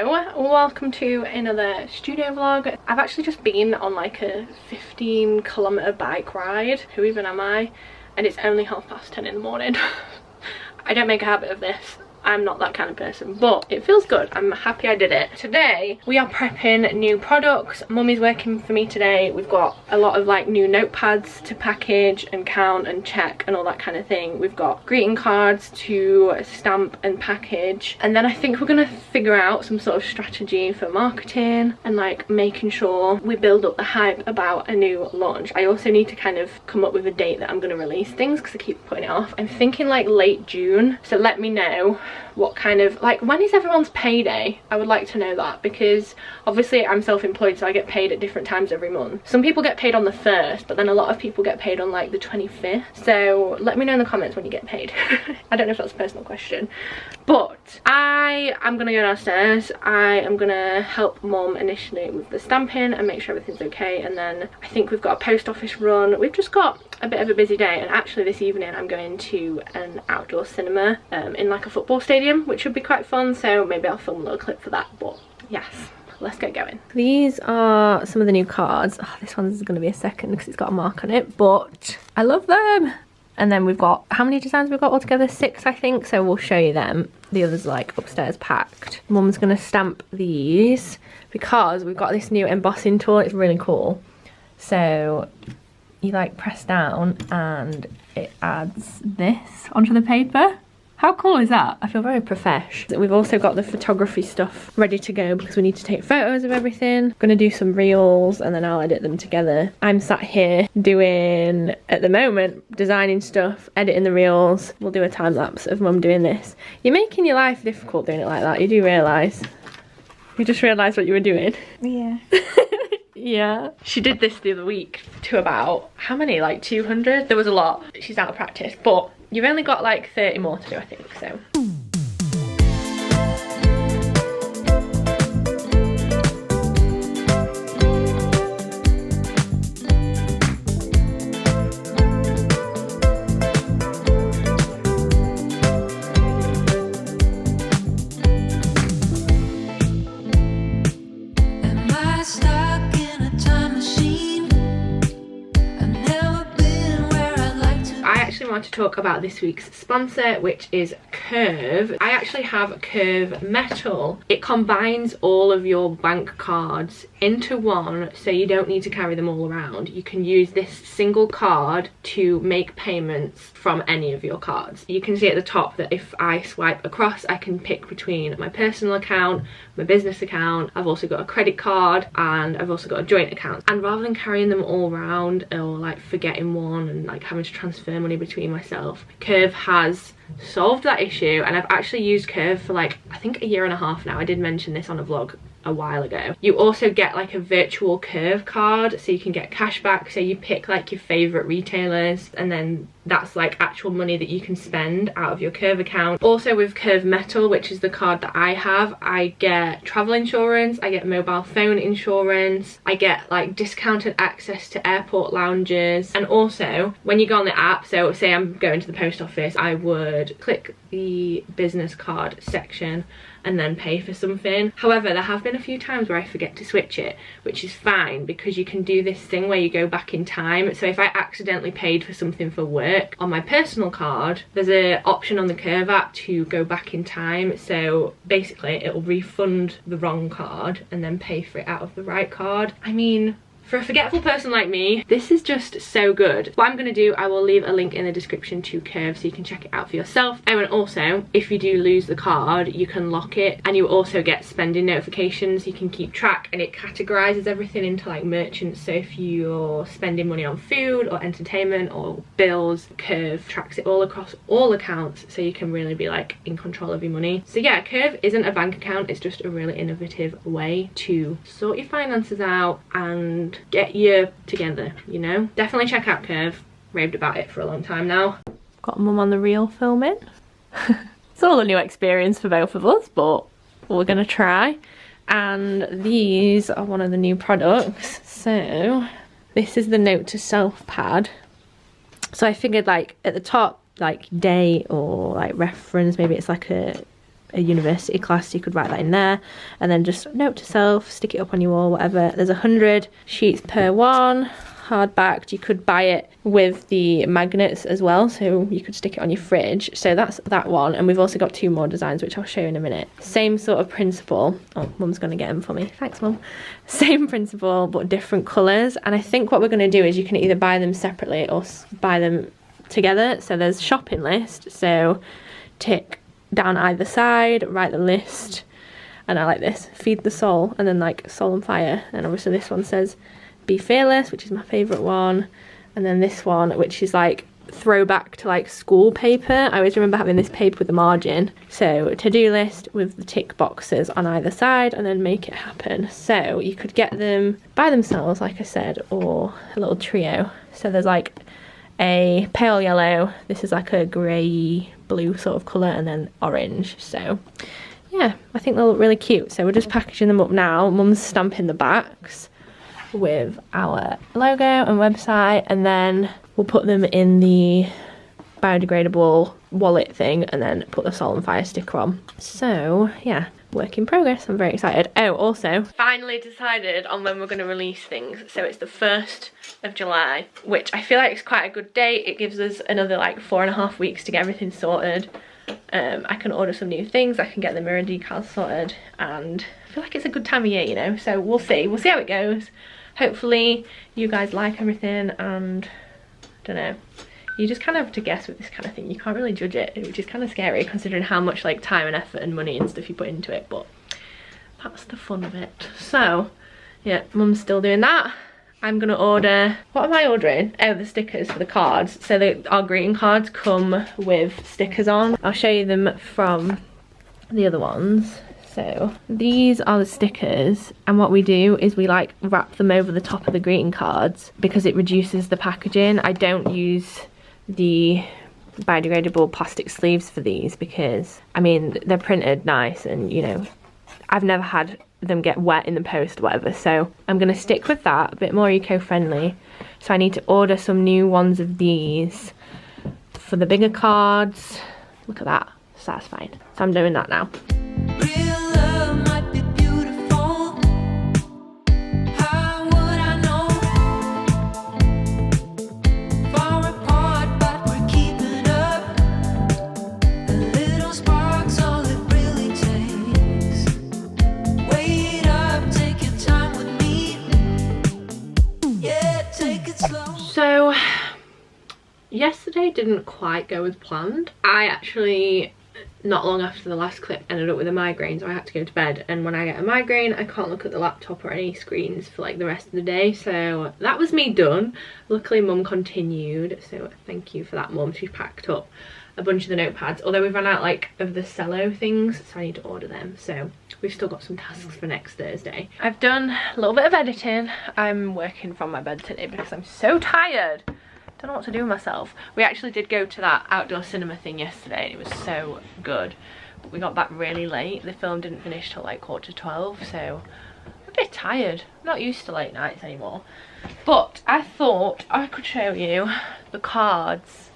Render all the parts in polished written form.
welcome to another studio vlog. I've actually just been on like a 15-kilometer bike ride. Who even am I? And it's only 10:30 in the morning. I don't make a habit of this. I'm not that kind of person, but it feels good. I'm happy I did it. Today we are prepping new products. Mummy's working for me today. We've got a lot of like new notepads to package and count and check and all that kind of thing. We've got greeting cards to stamp and package, and then I think we're gonna figure out some sort of strategy for marketing and like making sure we build up the hype about a new launch. I also need to kind of come up with a date that I'm gonna release things because I keep putting it off. I'm thinking like late June, so let me know what kind of, like, when is everyone's payday? I would like to know that, because obviously I'm self-employed, so I get paid at different times every month. Some people get paid on the 1st, but then a lot of people get paid on like the 25th. So let me know in the comments when you get paid. I don't know if that's a personal question, but I am gonna go downstairs. I am gonna help Mum initially with the stamping and make sure everything's okay, and then I think we've got a post office run. We've just got a bit of a busy day, and actually this evening I'm going to an outdoor cinema in like a football stadium, which should be quite fun, so maybe I'll film a little clip for that. But yes, let's get going. These are some of the new cards. Oh, this one's going to be a second because it's got a mark on it, but I love them. And then we've got, how many designs we've got altogether? 6, I think, so we'll show you them. The others like upstairs packed. Mum's going to stamp these because we've got this new embossing tool. It's really cool. So you like press down and it adds this onto the paper. How cool is that? I feel very profesh. We've also got the photography stuff ready to go because we need to take photos of everything. I'm gonna do some reels and then I'll edit them together. I'm sat here doing, at the moment, designing stuff, editing the reels. We'll do a time lapse of Mum doing this. You're making your life difficult doing it like that. You do realise. You just realised what you were doing. Yeah. Yeah. She did this the other week to about, how many? Like 200? There was a lot. She's out of practice, but you've only got like 30 more to do, I think, so. Want to talk about this week's sponsor, which is Curve. I actually have Curve Metal. It combines all of your bank cards into one, so you don't need to carry them all around. You can use this single card to make payments from any of your cards. You can see at the top that if I swipe across, I can pick between my personal account, my business account. I've also got a credit card, and I've also got a joint account. And rather than carrying them all around or like forgetting one and like having to transfer money between myself, Curve has solved that issue. And I've actually used Curve for like, I think, a year and a half now. I did mention this on a vlog a while ago. You also get like a virtual Curve card, so you can get cash back. So you pick like your favorite retailers, and then that's like actual money that you can spend out of your Curve account. Also with Curve Metal, which is the card that I have, I get travel insurance, I get mobile phone insurance, I get like discounted access to airport lounges, and also when you go on the app, so say I'm going to the post office, I would click the business card section and then pay for something. However, there have been a few times where I forget to switch it, which is fine because you can do this thing where you go back in time. So if I accidentally paid for something for work on my personal card, there's an option on the Curve app to go back in time. So basically it'll refund the wrong card and then pay for it out of the right card. I mean, for a forgetful person like me, this is just so good. What I'm going to do, I will leave a link in the description to Curve so you can check it out for yourself. Oh, and also, if you do lose the card, you can lock it, and you also get spending notifications. You can keep track, and it categorizes everything into like merchants. So if you're spending money on food or entertainment or bills, Curve tracks it all across all accounts, so you can really be like in control of your money. So yeah, Curve isn't a bank account. It's just a really innovative way to sort your finances out and get you together, you know. Definitely check out Curve. Raved about it for a long time now. Got Mum on the reel filming. It's all a new experience for both of us, but we're gonna try. And these are one of the new products. So this is the note to self pad. So I figured like at the top, like day or like reference, maybe it's like a a university class, so you could write that in there. And then just note to self, stick it up on your wall, whatever. There's 100 sheets per one, hardbacked. You could buy it with the magnets as well, so you could stick it on your fridge. So that's that one. And we've also got 2 more designs, which I'll show you in a minute. Same sort of principle. Oh, Mum's gonna get them for me. Thanks, Mum. Same principle, but different colours. And I think what we're gonna do is you can either buy them separately or buy them together. So there's shopping list, so tick down either side, write the list, and I like this, feed the soul, and then like soul and fire. And obviously this one says be fearless, which is my favourite one. And then this one, which is like throwback to like school paper. I always remember having this paper with the margin. So to-do list with the tick boxes on either side, and then make it happen. So you could get them by themselves, like I said, or a little trio. So there's like a pale yellow, this is like a grey blue sort of colour, and then orange. So yeah, I think they'll look really cute. So we're just packaging them up now. Mum's stamping the backs with our logo and website, and then we'll put them in the biodegradable wallet thing and then put the Salt and Fire sticker on. So yeah, work in progress. I'm very excited. Oh, also finally decided on when we're going to release things. So it's the 1st of July, which I feel like is quite a good date. It gives us another like 4.5 weeks to get everything sorted. I can order some new things, I can get the mirror decals sorted, and I feel like it's a good time of year, you know. So we'll see how it goes. Hopefully you guys like everything, and I don't know, you just kind of have to guess with this kind of thing. You can't really judge it, which is kind of scary considering how much like time and effort and money and stuff you put into it, but that's the fun of it. So yeah, Mum's still doing that. I'm gonna order, what am I ordering? Oh, the stickers for the cards. So our greeting cards come with stickers on. I'll show you them from the other ones. So these are the stickers, and what we do is we like wrap them over the top of the greeting cards because it reduces the packaging. I don't use the biodegradable plastic sleeves for these because, I mean, they're printed nice, and you know, I've never had them get wet in the post or whatever, so I'm gonna stick with that, a bit more eco-friendly. So I need to order some new ones of these for the bigger cards. Look at that, satisfying. So I'm doing that now. So yesterday didn't quite go as planned. I actually, not long after the last clip, ended up with a migraine, so I had to go to bed. And when I get a migraine, I can't look at the laptop or any screens for like the rest of the day. So that was me done. Luckily Mum continued, so thank you for that, Mum. She packed up a bunch of the notepads, although we've run out like of the cello things, so I need to order them. So we've still got some tasks for next Thursday. I've done a little bit of editing. I'm working from my bed today because I'm so tired. Don't know what to do with myself. We actually did go to that outdoor cinema thing yesterday, and it was so good, but we got back really late. The film didn't finish till like 11:45, so I'm a bit tired. I'm not used to late nights anymore. But I thought I could show you the cards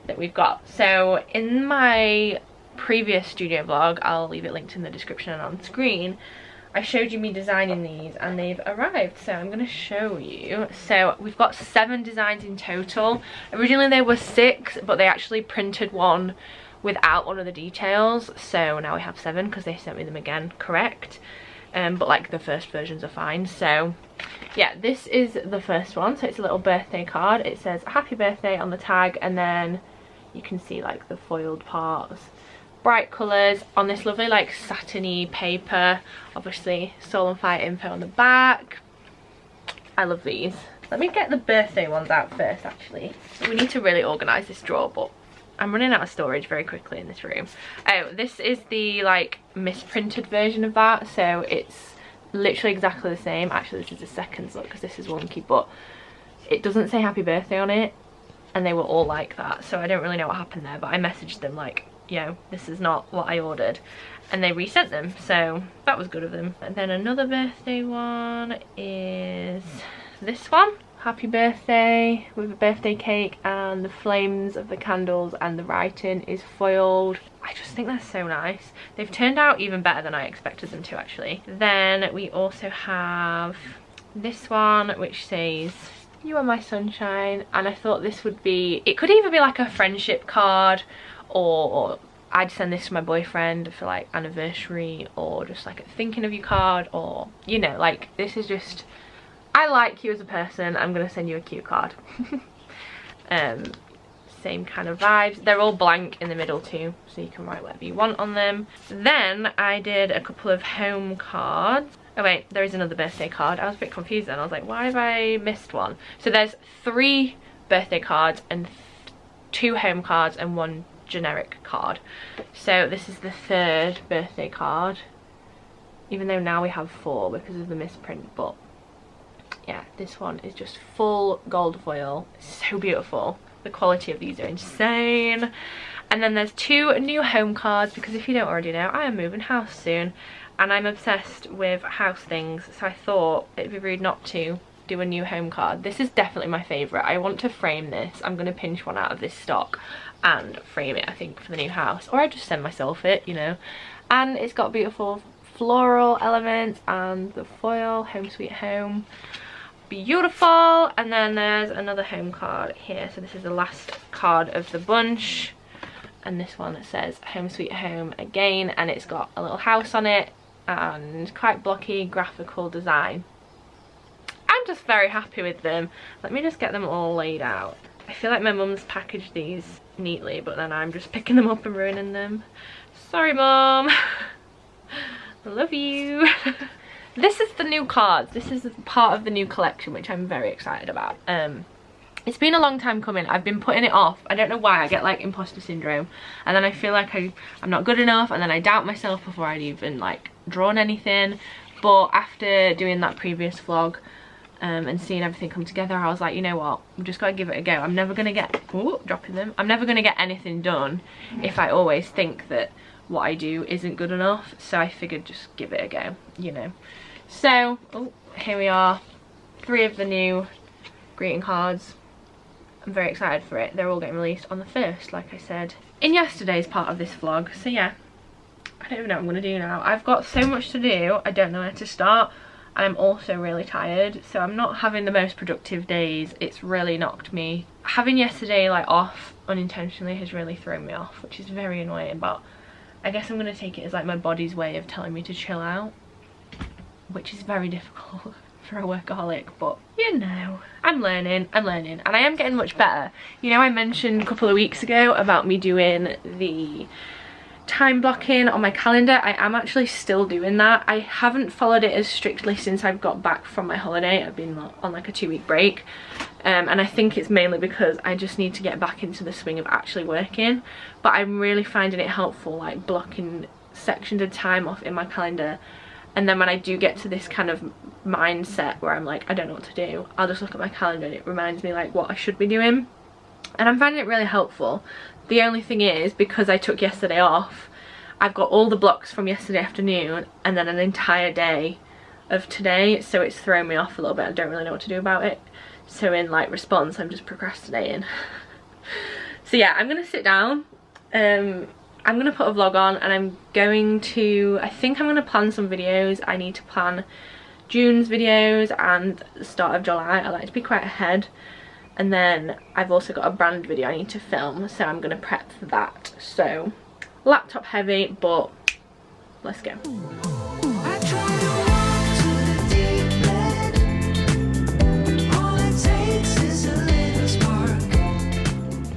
that we've got. So in my previous studio vlog, I'll leave it linked in the description and on screen, I showed you me designing these, and they've arrived, so I'm going to show you. So we've got 7 designs in total. Originally there were 6, but they actually printed one without one of the details, so now we have 7 because they sent me them again correct. But like the first versions are fine. So yeah, this is the first one. So it's a little birthday card. It says happy birthday on the tag, and then you can see like the foiled parts. Bright colours on this lovely like satiny paper. Obviously Soul and Fire info on the back. I love these. Let me get the birthday ones out first actually. We need to really organise this drawer, but I'm running out of storage very quickly in this room. Oh, this is the like misprinted version of that, so it's literally exactly the same. Actually this is the second look because this is wonky, but it doesn't say happy birthday on it, and they were all like that, so I don't really know what happened there, but I messaged them like, yo, this is not what I ordered, and they resent them, so that was good of them. And then another birthday one is this one. happy birthday with a birthday cake, and the flames of the candles and the writing is foiled. I just think they're so nice. They've turned out even better than I expected them to, actually. Then we also have this one which says, "You are my sunshine," and I thought this would be, it could either be like a friendship card, or I'd send this to my boyfriend for like anniversary, or just like a thinking of you card, or you know, like this is just, I like you as a person, I'm gonna send you a cute card. Same kind of vibes. They're all blank in the middle too, so you can write whatever you want on them. Then I did a couple of home cards. Oh wait, there is another birthday card. I was a bit confused then. I was like, why have I missed one? So there's 3 birthday cards and 2 home cards and 1 generic card. So this is the 3rd birthday card, even though now we have 4 because of the misprint, but yeah, this one is just full gold foil. It's so beautiful. The quality of these are insane. And then there's 2 new home cards, because if you don't already know, I am moving house soon and I'm obsessed with house things, so I thought it'd be rude not to do a new home card. This is definitely my favourite. I want to frame this. I'm going to pinch one out of this stock and frame it, I think, for the new house, or I just send myself it, you know. And it's got beautiful floral elements and the foil, home sweet home. Beautiful. And then there's another home card here, so this is the last card of the bunch, and this one says home sweet home again, and it's got a little house on it and quite blocky graphical design. I'm just very happy with them. Let me just get them all laid out. I feel like my mum's packaged these neatly, but then I'm just picking them up and ruining them. Sorry, Mum. I love you. This is the new cards. This is part of the new collection, which I'm very excited about. It's been a long time coming. I've been putting it off. I don't know why. I get like imposter syndrome, and then I feel like I'm not good enough, and then I doubt myself before I'd even like drawn anything. But after doing that previous vlog and seeing everything come together, I was like, you know what, I'm just gotta give it a go. I'm never gonna get, ooh, dropping them. I'm never gonna get anything done if I always think that what I do isn't good enough. So I figured just give it a go, you know. So, oh, here we are, 3 of the new greeting cards. I'm very excited for it. They're all getting released on the 1st, like I said in yesterday's part of this vlog. So yeah, I don't even know what I'm gonna do now. I've got so much to do, I don't know where to start. I'm also really tired, so I'm not having the most productive days. It's really knocked me. Having yesterday like off unintentionally has really thrown me off, which is very annoying, but I guess I'm gonna take it as like my body's way of telling me to chill out, which is very difficult for a workaholic, but you know, I'm learning, and I am getting much better. You know, I mentioned a couple of weeks ago about me doing the time blocking on my calendar. I am actually still doing that. I haven't followed it as strictly since I've got back from my holiday. I've been on like a 2-week break, and I think it's mainly because I just need to get back into the swing of actually working, but I'm really finding it helpful like blocking sections of time off in my calendar. And then when I do get to this kind of mindset where I'm like, I don't know what to do, I'll just look at my calendar and it reminds me like what I should be doing. And I'm finding it really helpful. The only thing is, because I took yesterday off, I've got all the blocks from yesterday afternoon and then an entire day of today, so it's thrown me off a little bit. I don't really know what to do about it. So in like response, I'm just procrastinating. So yeah, I'm gonna sit down. I'm gonna put a vlog on, and I'm going to, I think I'm gonna plan some videos. I need to plan June's videos and the start of July. I like to be quite ahead. And then I've also got a brand video I need to film, so I'm gonna prep for that. So laptop heavy, but let's go.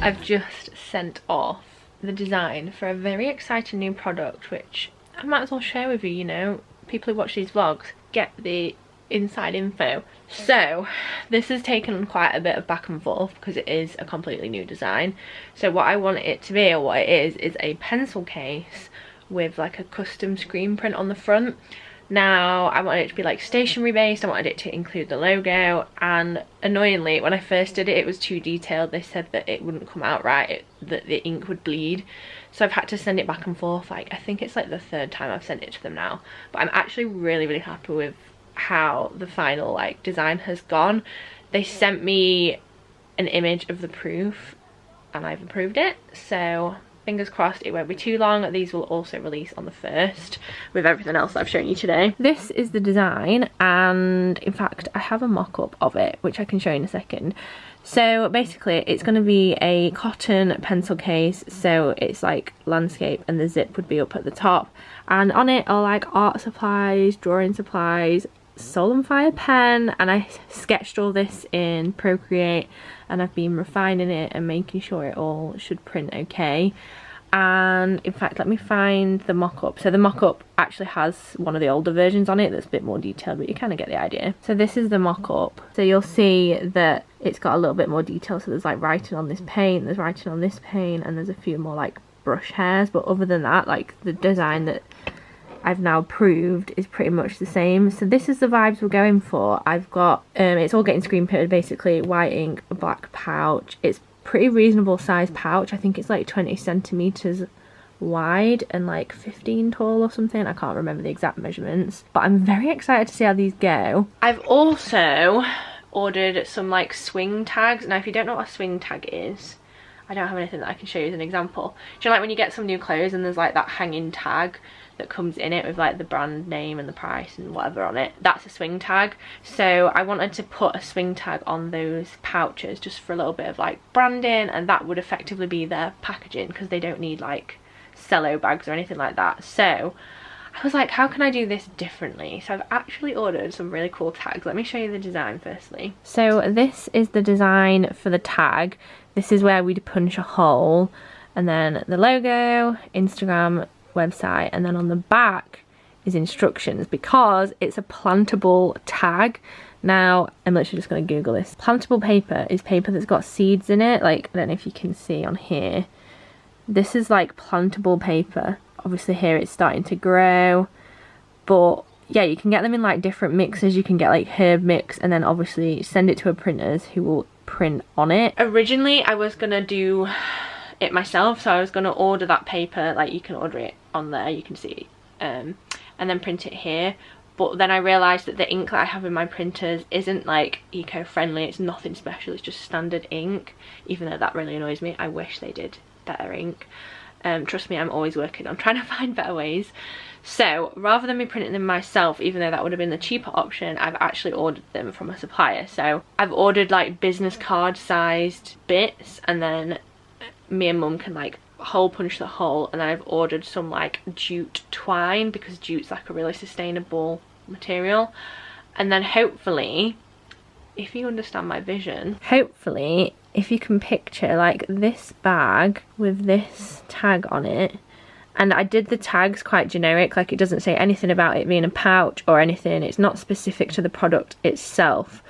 I've just sent off the design for a very exciting new product, which I might as well share with you. You know, people who watch these vlogs get the inside info. So this has taken quite a bit of back and forth because it is a completely new design. So what I want it to be, or what it is a pencil case with like a custom screen print on the front. Now I wanted it to be like stationery based. I wanted it to include the logo, and annoyingly when I first did it, it was too detailed. They said that it wouldn't come out right, that the ink would bleed. So I've had to send it back and forth. Like, I think it's like the 3rd time I've sent it to them now, but I'm actually really happy with how the final like design has gone. they sent me an image of the proof and I've approved it, so fingers crossed it won't be too long. These will also release on the 1st with everything else that I've shown you today. This is the design, and in fact I have a mock-up of it which I can show you in a second. So basically it's going to be a cotton pencil case, so it's like landscape and the zip would be up at the top, and on it are like art supplies, drawing supplies, Soul and Fire pen, and I sketched all this in Procreate and I've been refining it and making sure it all should print okay. And in fact, let me find the mock-up. So the mock-up actually has one of the older versions on it that's a bit more detailed, but you kind of get the idea. So this is the mock-up. So you'll see that it's got a little bit more detail. So there's like writing on this paint, there's writing on this paint, and there's a few more like brush hairs. But other than that, like the design that I've now proved is pretty much the same. So this is the vibes we're going for. I've got, it's all getting screen printed basically, white ink, a black pouch. It's pretty reasonable size pouch. I think it's like 20 centimeters wide and like 15 tall or something. I can't remember the exact measurements, but I'm very excited to see how these go. I've also ordered some like swing tags. Now if you don't know what a swing tag is, I don't have anything that I can show you as an example. Do you know like when you get some new clothes and there's like that hanging tag that comes in it with like the brand name and the price and whatever on it? That's a swing tag. So I wanted to put a swing tag on those pouches just for a little bit of like branding, and that would effectively be their packaging because they don't need like cello bags or anything like that. So I was like, how can I do this differently? So I've actually ordered some really cool tags. Let me show you the design firstly. So this is the design for the tag. This is where we'd punch a hole, and then the logo, Instagram, website, and then on the back is instructions, because it's a plantable tag. Now I'm literally just going to Google this. Plantable paper is paper that's got seeds in it. Like, I don't know if you can see on here, this is like plantable paper. Obviously here it's starting to grow, but yeah, you can get them in like different mixes. You can get like herb mix and then obviously send it to a printers who will print on it. Originally I was gonna do it myself, so I was going to order that paper, like you can order it on there, you can see, and then print it here. But then I realised that the ink that I have in my printers isn't like eco-friendly, it's nothing special, it's just standard ink, even though that really annoys me. I wish they did better ink. Trust me, I'm always working on trying to find better ways. So rather than me printing them myself, even though that would have been the cheaper option, I've actually ordered them from a supplier. So I've ordered like business card sized bits, and then me and mum can like hole punch the hole, and then I've ordered some like jute twine because jute's like a really sustainable material. And then hopefully, if you understand my vision, hopefully if you can picture like this bag with this tag on it, and I did the tags quite generic, like it doesn't say anything about it being a pouch or anything, it's not specific to the product itself,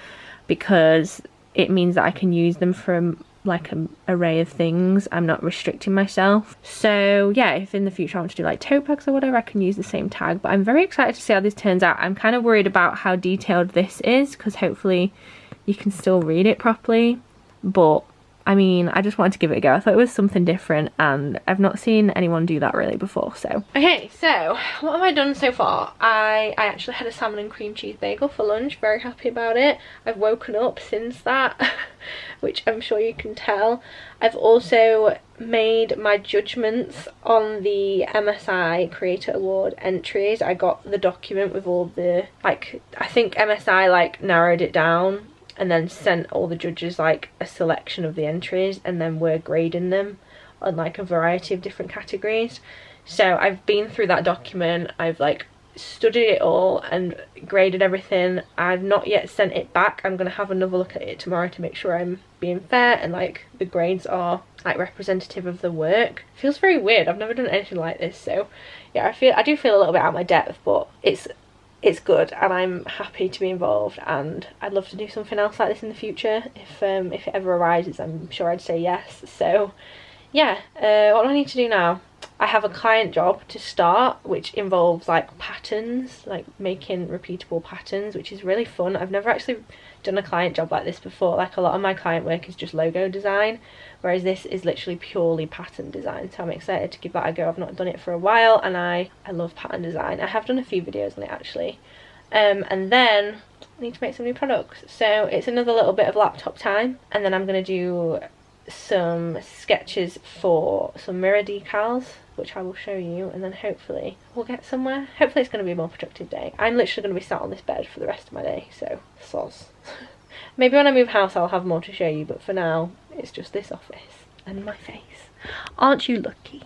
because it means that I can use them from like an array of things. I'm not restricting myself. So yeah, if in the future I want to do like tote bags or whatever, I can use the same tag. But I'm very excited to see how this turns out. I'm kind of worried about how detailed this is, because hopefully you can still read it properly, but I mean, I just wanted to give it a go. I thought it was something different, and I've not seen anyone do that really before, so. Okay, so what have I done so far? I actually had a salmon and cream cheese bagel for lunch, very happy about it. I've woken up since that, which I'm sure you can tell. I've also made my judgments on the MSI Creator Award entries. I got the document with all the, like, I think MSI like narrowed it down and then sent all the judges like a selection of the entries, and then we're grading them on like a variety of different categories. So I've been through that document, I've like studied it all and graded everything. I've not yet sent it back. I'm gonna have another look at it tomorrow to make sure I'm being fair and like the grades are like representative of the work. It feels very weird, I've never done anything like this, so yeah, I do feel a little bit out of my depth, but it's good and I'm happy to be involved, and I'd love to do something else like this in the future. If it ever arises, I'm sure I'd say yes. So yeah, what do I need to do now? I have a client job to start, which involves like patterns, like making repeatable patterns, which is really fun. I've never actually done a client job like this before. Like a lot of my client work is just logo design, whereas this is literally purely pattern design, so I'm excited to give that a go. I've not done it for a while, and I love pattern design. I have done a few videos on it actually. And then I need to make some new products. So it's another little bit of laptop time, and then I'm going to do some sketches for some mirror decals, which I will show you, and then hopefully we'll get somewhere. Hopefully it's going to be a more productive day. I'm literally going to be sat on this bed for the rest of my day, so soz. Maybe when I move house I'll have more to show you, but for now it's just this office and my face. Aren't you lucky?